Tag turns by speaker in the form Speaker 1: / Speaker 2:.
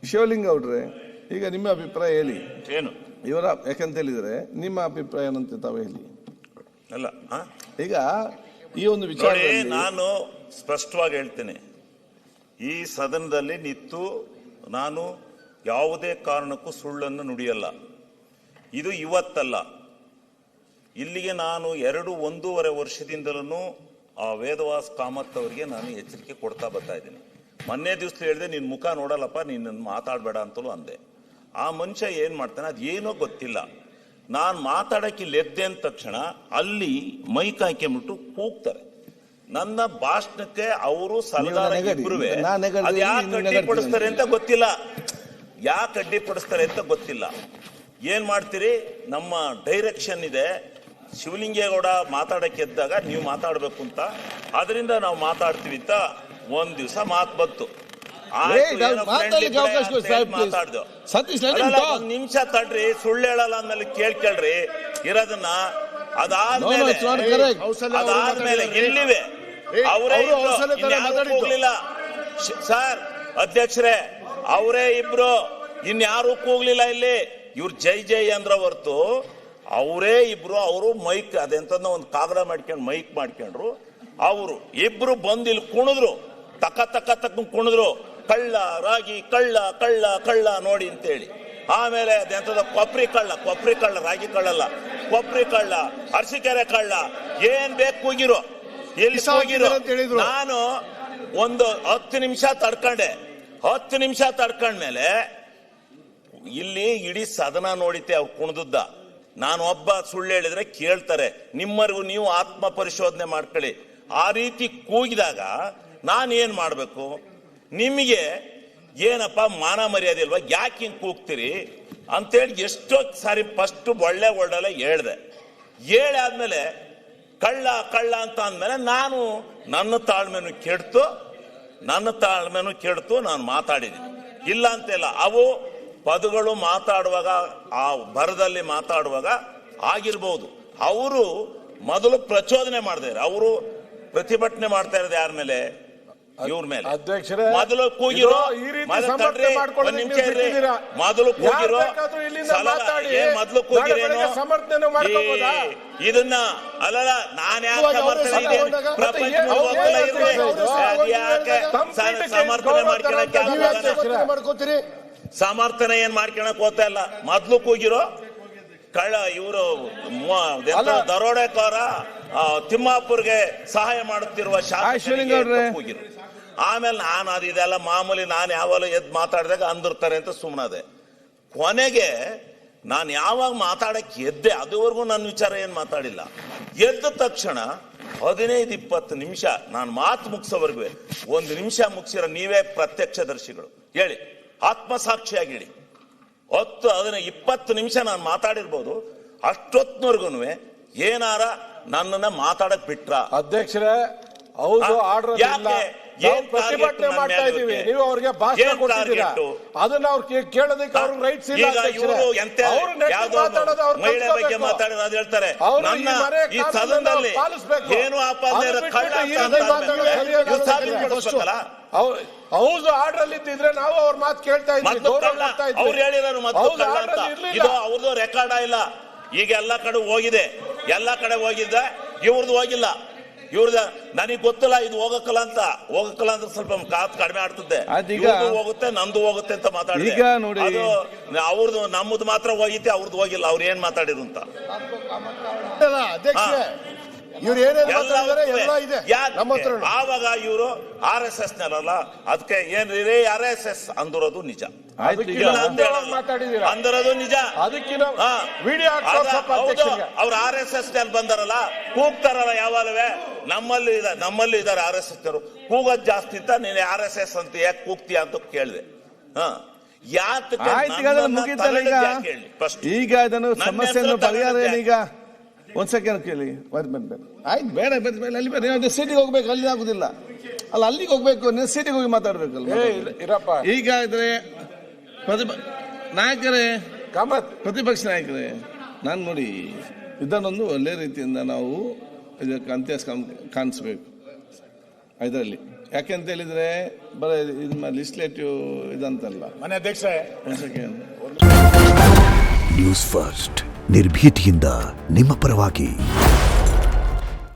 Speaker 1: ಶಿವಲಿಂಗ ಅವ್ರೆ, ಈಗ ನಿಮ್ಮ ಅಭಿಪ್ರಾಯ ಹೇಳಿ.
Speaker 2: ಏನು
Speaker 1: ಇವರ ಯಾಕಂತ ಹೇಳಿದ್ರೆ ನಿಮ್ಮ ಅಭಿಪ್ರಾಯ ಏನಂತ ತಾವು ಹೇಳಿ.
Speaker 2: ಅಲ್ಲ,
Speaker 1: ಈಗ ಈ ಒಂದು ವಿಚಾರ
Speaker 2: ನಾನು ಸ್ಪಷ್ಟವಾಗಿ ಹೇಳ್ತೇನೆ. ಈ ಸದನದಲ್ಲಿ ನಿಂತು ನಾನು ಯಾವುದೇ ಕಾರಣಕ್ಕೂ ಸುಳ್ಳನ್ನು ನುಡಿಯಲ್ಲ. ಇದು ಇವತ್ತಲ್ಲ, ಇಲ್ಲಿಗೆ ನಾನು 1.5 ವರ್ಷದಿಂದಲೂ ಆ ವೇದವಾಸ್ ಕಾಮತ್ ಅವರಿಗೆ ನಾನು ಎಚ್ಚರಿಕೆ ಕೊಡ್ತಾ ಬರ್ತಾ ಇದ್ದೀನಿ. ಮೊನ್ನೆ ದಿವಸ ಹೇಳಿದೆ, ನಿನ್ನ ಮುಖ ನೋಡಲ್ಲಪ್ಪ, ನೀನು ಮಾತಾಡಬೇಡ ಅಂತಲೂ ಅಂದೆ. ಆ ಮನುಷ್ಯ ಏನು ಮಾಡ್ತಾನೆ ಅದು ಏನೋ ಗೊತ್ತಿಲ್ಲ. ನಾನು ಮಾತಾಡೋಕ್ಕೆ ಎದ್ದೆ ಅಂದ ತಕ್ಷಣ ಅಲ್ಲಿ ಮೈಕ್ ಹಾಕ್ಕೊಂಬಿಟ್ಟು ಕೂಗ್ತಾರೆ. ನನ್ನ ಭಾಷಣಕ್ಕೆ ಅವರು ಸಲಗಾರ ಇಬ್ರುವೆ ಅದು ಯಾಕೆ ಅಡ್ಡಿಪಡಿಸ್ತಾರೆ ಅಂತ ಗೊತ್ತಿಲ್ಲ. ಯಾಕೆ ಅಡ್ಡಿಪಡಿಸ್ತಾರೆ ಅಂತ ಗೊತ್ತಿಲ್ಲ. ಏನ್ ಮಾಡ್ತೀರಿ, ನಮ್ಮ ಡೈರೆಕ್ಷನ್ ಇದೆ. ಶಿವಲಿಂಗೇಗೌಡ ಮಾತಾಡಕ್ಕೆ ಎದ್ದಾಗ ನೀವು ಮಾತಾಡ್ಬೇಕು ಅಂತ, ಅದರಿಂದ ನಾವು ಮಾತಾಡ್ತೀವಿ ಅಂತ ಒಂದ್ ದಿವಸ ಮಾತು ಬಂತು. ಮಾತಾಡ್ದು ಒಂದ್ ನಿಮಿಷ ತಡ್ರಿ, ಸುಳ್ಳು ಹೇಳಲ್ಲ ಅಂದ್ಮೇಲೆ ಕೇಳ್ರಿ ಇರೋದನ್ನ. ಅದಾದ್ಮೇಲೆ ಎಲ್ಲಿವೆ ಅವರೇ ಹೋಗ್ಲಿಲ್ಲ ಸರ್ ಅಧ್ಯಕ್ಷರೇ, ಅವರೇ ಇಬ್ರು, ಇನ್ಯಾರು ಕೂಗ್ಲಿಲ್ಲ ಇಲ್ಲಿ. ಇವ್ರು ಜೈ ಜೈ ಅಂದ್ರ ಹೊರ್ತು ಅವರೇ ಇಬ್ರು. ಅವರು ಮೈಕ್ ಅದೆಂತಂದ ಒಂದು ಕಾಗದ ಮಾಡ್ಕೊಂಡು ಮೈಕ್ ಮಾಡ್ಕೊಂಡ್ರು. ಅವರು ಇಬ್ರು ಬಂದು ಇಲ್ಲಿ ಕುಣಿದ್ರು, ತಕ್ಕ ಕುಣಿದ್ರು. ಕಳ್ಳ ರಾಗಿ ಕಳ್ಳ ಕಳ್ಳ ಕಳ್ಳ ನೋಡಿ ಅಂತೇಳಿ. ಆಮೇಲೆ ಅದೆಂತದ ಕೊಪ್ರಿ ಕಳ್ಳ ರಾಗಿ ಕಳ್ಳಲ್ಲ, ಕೊಪ್ರಿ ಕಳ್ಳ, ಅರಸಿಕೆರೆ ಕಳ್ಳ, ಏನ್ ಬೇಕು ಕೂಗಿರೋ, ಎಲ್ಲಿ ಹೋಗಿರೋ. ನಾನು ಒಂದು 10 ನಿಮಿಷ ತಡ್ಕೊಂಡೆ. 10 ನಿಮಿಷ ತಡ್ಕೊಂಡ್ಮೇಲೆ ಇಲ್ಲಿ ಇಡೀ ಸದನ ನೋಡಿತೆ ಅವ್ರು ಕುಣಿದದ್ದ. ನಾನು ಒಬ್ಬ ಸುಳ್ಳು ಹೇಳಿದ್ರೆ ಕೇಳ್ತಾರೆ. ನಿಮ್ಮರಿಗೂ ನೀವು ಆತ್ಮ ಪರಿಶೋಧನೆ ಮಾಡ್ಕೊಳ್ಳಿ. ಆ ರೀತಿ ಕೂಗಿದಾಗ ನಾನು ಏನ್ ಮಾಡ್ಬೇಕು? ನಿಮಗೆ ಏನಪ್ಪ ಮಾನ ಮರ್ಯಾದೆ ಇಲ್ವಾ, ಯಾಕೆ ಹಿಂಗ್ ಕೂಗ್ತೀರಿ ಅಂತೇಳಿ ಎಷ್ಟೋ ಸಾರಿ ಫಸ್ಟ್ ಒಳ್ಳೆ ಹೇಳ್ದೆ. ಆದ್ಮೇಲೆ ಕಳ್ಳ ಅಂತ ಅಂದ್ಮೇಲೆ ನಾನು ನನ್ನ ತಾಳ್ಮೆನು ಕೆಡ್ತು ನಾನು ಮಾತಾಡಿದ್ದೀನಿ. ಇಲ್ಲ ಅಂತೆಲ್ಲ. ಅವು ಪದಗಳು ಮಾತಾಡುವಾಗ, ಆ ಬರದಲ್ಲಿ ಮಾತಾಡುವಾಗ ಆಗಿರ್ಬೋದು. ಅವರು ಮೊದಲು ಪ್ರಚೋದನೆ ಮಾಡಿದ್ದಾರೆ. ಅವರು ಪ್ರತಿಭಟನೆ ಮಾಡ್ತಾ ಇರೋದು ಯಾರ ಮೇಲೆ? ಇವ್ರ ಮೇಲೆ. ಮೊದಲು ಕೂಗಿರೋ, ಇದನ್ನ ಅಲ್ಲಲ್ಲ, ನಾನು ಯಾಕೆ ಸಮರ್ಥನೆ ಏನ್ ಮಾಡ್ಕೊಳಕ್ ಹೋಗ್ತಾ ಇಲ್ಲ. ಮೊದ್ಲು ಕೂಗಿರೋ ಕಳ್ಳ ಇವರು ದರೋಡೆಕೋರ ತಿಮ್ಮಾಪುರ್ಗೆ ಸಹಾಯ ಮಾಡುತ್ತಿರುವ ಶಾಸಕರಿಗೆ ಕೂಗಿರು. ಆಮೇಲೆ ನಾನು ಇದೆಲ್ಲ ಮಾಮೂಲಿ, ನಾನು ಯಾವಾಗ ಎದ್ದು ಮಾತಾಡಿದಾಗ ಅಂದಿರ್ತಾರೆ ಅಂತ ಸುಮ್ಮನದೆ. ಕೊನೆಗೆ ನಾನು ಯಾವಾಗ ಮಾತಾಡಕ್ಕೆ ಎದ್ದೆ ಅದುವರೆಗೂ ನನ್ನ ವಿಚಾರ ಏನ್ ಮಾತಾಡಿಲ್ಲ. ಎದ್ದ ತಕ್ಷಣ 15-20 ನಿಮಿಷ ನಾನು ಮಾತು ಮುಗಿಸೋವರೆಗೂ 1 ನಿಮಿಷ ಮುಗಿಸಿರೋ ನೀವೇ ಪ್ರತ್ಯಕ್ಷದರ್ಶಿಗಳು. ಹೇಳಿ, ಆತ್ಮಸಾಕ್ಷಿಯಾಗಿ ಹೇಳಿ. 10-20 ನಿಮಿಷ ನಾನು ಮಾತಾಡಿರ್ಬೋದು. ಅಷ್ಟೊತ್ತಿನವರೆಗೂ ಏನಾರ ನನ್ನನ್ನ ಮಾತಾಡಕ್ ಬಿಟ್ರ?
Speaker 3: ಅಧ್ಯಕ್ಷರೇ, ಹೌದು, ಆರ್ಡರ್ ಪ್ರತಿಭಟನೆ ಮಾಡ್ತಾ ಇದೀವಿ, ನೀವು ಅವ್ರಿಗೆ ಭಾಷಣ ಕೊಡ್ತಿದ್ದೀರಾ. ಅದನ್ನ ಅವ್ರು ಕೇಳೋದಕ್ಕೆ ಅವ್ರಿಗೆ ರೈಟ್ಸ್ ಇಲ್ಲ.
Speaker 2: ಮಹಿಳೆ ಬಗ್ಗೆ ಮಾತಾಡಿದ್ರೆ ಅದು ಹೇಳ್ತಾರೆ. ಈ ಸದನದಲ್ಲಿ ಏನು ಆಪಾದನೆ
Speaker 3: ಹೌದು, ಆರ್ಡರ್ ಅಲ್ಲಿ ಇದ್ದಿದ್ರೆ ನಾವು ಅವ್ರ ಮಾತು ಕೇಳ್ತಾ ಇದ್ವಿ.
Speaker 2: ಅವ್ರು ಹೇಳಿರೋರು ಇದು ಅವ್ರದ್ದು ರೆಕಾರ್ಡ್ ಇಲ್ಲ. ಈಗ ಎಲ್ಲ ಕಡೆ ಹೋಗಿದೆ, ಇವ್ರದ್ದು ಹೋಗಿಲ್ಲ. ಇವ್ರದ ನನಗೆ ಗೊತ್ತಿಲ್ಲ, ಇದು ಹೋಗಕ್ಕಲ್ಲ ಅಂದ್ರೆ ಸ್ವಲ್ಪ ಕಡಿಮೆ ಆಡ್ತದೆ. ಹೋಗುತ್ತೆ, ನಂದು ಹೋಗುತ್ತೆ ಅಂತ ಮಾತಾಡಿದೆ. ಅದು ಅವ್ರದ್ದು, ನಮ್ಮದು ಮಾತ್ರ ಹೋಗಿತ್ತೆ, ಅವ್ರದ್ದು ಹೋಗಿಲ್ಲ. ಅವ್ರು ಏನ್ ಮಾತಾಡಿರು ಅಂತ ಆವಾಗ ಇವರು RSS ನಲ್ಲ, ಅದಕ್ಕೆ ಏನ್ರಿ RSS ಅಂದಿರೋದು ನಿಜ, ಅಂದಿರೋದು ನಿಜ. ಅವ್ರು RSS ನಲ್ಲಿ ಬಂದಾರಲ್ಲ, ಕೂಗ್ತಾರಲ್ಲ ಯಾವಾಗಲೇ. ನಮ್ಮಲ್ಲಿ ಇದಾರೆ RSS ನವರು. ಕೂಗೋದ್ ಜಾಸ್ತಿ ಅಂತ ನೀನು RSS ಅಂತ ಯಾಕೆ ಕೂಗ್ತೀಯ ಅಂತ ಕೇಳಿದೆ.
Speaker 1: ಈಗ ಅದನ್ನು ಸಮಸ್ಯೆಯನ್ನು ಪರಿಹಾರ ಏನೀಗ? ಒಂದ್ ಸೆಕೆಂಡ್ ಕೇಳಿ. ಆಯ್ತು, ಬೇಡ ಅಲ್ಲಿ ಬೇಡ, ಸಿಟಿಗೆ ಹೋಗ್ಬೇಕು, ಅಲ್ಲಿ ಆಗುದಿಲ್ಲ ಅಲ್ಲ, ಅಲ್ಲಿಗೆ ಹೋಗ್ಬೇಕು, ನೀವು ಸಿಟಿಗೆ ಹೋಗಿ ಮಾತಾಡ್ಬೇಕಲ್ಲ. ಈಗ ಇದ್ರೆ ಪ್ರತಿಪಕ್ಷ ನಾಯಕರೇ, ನಾನು ನೋಡಿ ಇದನ್ನೊಂದು ಒಳ್ಳೆ ರೀತಿಯಿಂದ ನಾವು ಇದಕ್ಕೆ ಅಂತ್ಯ ಕಾಣಿಸ್ಬೇಕು ಇದರಲ್ಲಿ. ಯಾಕೆಂತ ಹೇಳಿದ್ರೆ ಬರೀ ಇದು ಲೆಜಿಸ್ಲೇಟಿವ್ ಇದಂತಲ್ಲ.
Speaker 4: ಮನೆ ಅಧ್ಯಕ್ಷರೇ,
Speaker 1: ಒಂದು ಸೆಕೆಂಡ್.
Speaker 5: ನ್ಯೂಸ್ ಫಸ್ಟ್ ನಿರ್ಭೀತಿಯಿಂದ ನಿಮ್ಮ ಪರವಾಗಿ.